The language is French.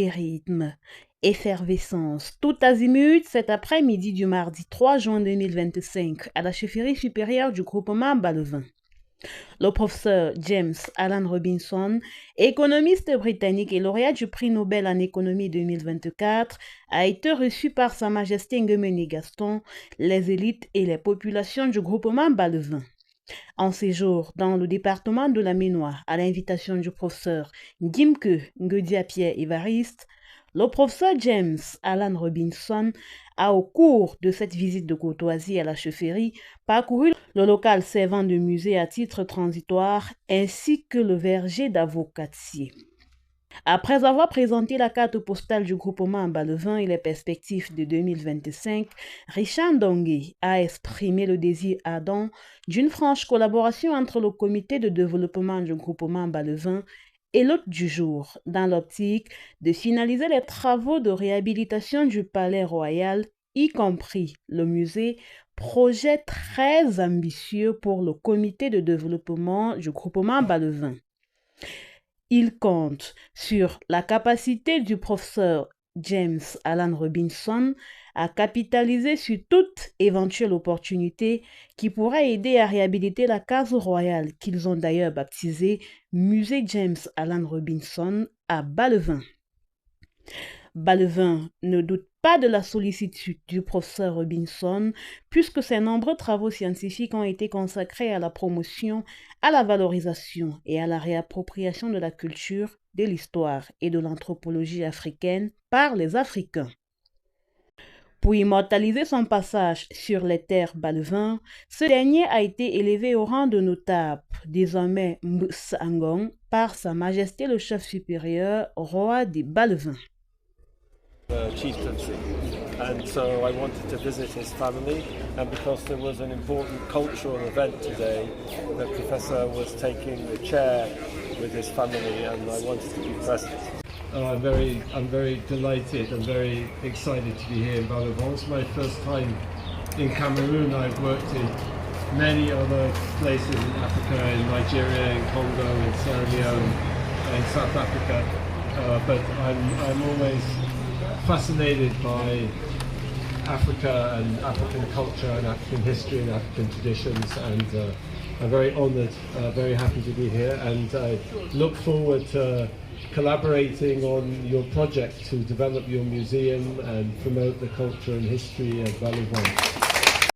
et rythme. Effervescence tout azimut cet après-midi du mardi 3 juin 2025 à la chefferie supérieure du groupement Ballevin. Le professeur James Alan Robinson, économiste britannique et lauréat du prix Nobel en économie 2024, a été reçu par Sa Majesté Nguemeni Gaston, les élites et les populations du groupement Ballevin. En séjour dans le département de la Ménoire, à l'invitation du professeur Gimke Ngediapie Évariste, le professeur James Alan Robinson a, au cours de cette visite de courtoisie à la chefferie, parcouru le local servant de musée à titre transitoire ainsi que le verger d'avocatier. Après avoir présenté la carte postale du groupement Ballevin et les perspectives de 2025, Richard Ndongue a exprimé le désir ardent d'une franche collaboration entre le comité de développement du groupement Ballevin et l'hôte du jour, dans l'optique de finaliser les travaux de réhabilitation du Palais Royal, y compris le musée, projet très ambitieux pour le comité de développement du groupement Ballevin. Il compte sur la capacité du professeur James Alan Robinson à capitaliser sur toute éventuelle opportunité qui pourrait aider à réhabiliter la case royale qu'ils ont d'ailleurs baptisée Musée James Alan Robinson à Ballevin. Ballevin ne doute pas de la sollicitude du professeur Robinson puisque ses nombreux travaux scientifiques ont été consacrés à la promotion, à la valorisation et à la réappropriation de la culture, de l'histoire et de l'anthropologie africaine par les Africains. Pour immortaliser son passage sur les terres Ballevin, ce dernier a été élevé au rang de notable, désormais Mbsangong, par Sa Majesté le chef supérieur, roi des Ballevins. Chieftaincy, and so I wanted to visit his family, and because there was an important cultural event today, the professor was taking the chair with his family, and I wanted to be present. I'm very delighted and very excited to be here in Ballevin. It's my first time in Cameroon. I've worked in many other places in Africa, in Nigeria, in Congo, in Sierra Leone, in South Africa, but I'm always fascinated by Africa and African culture and African history and African traditions, and I'm very honoured, very happy to be here, and I look forward to collaborating on your project to develop your museum and promote the culture and history of Ballevin.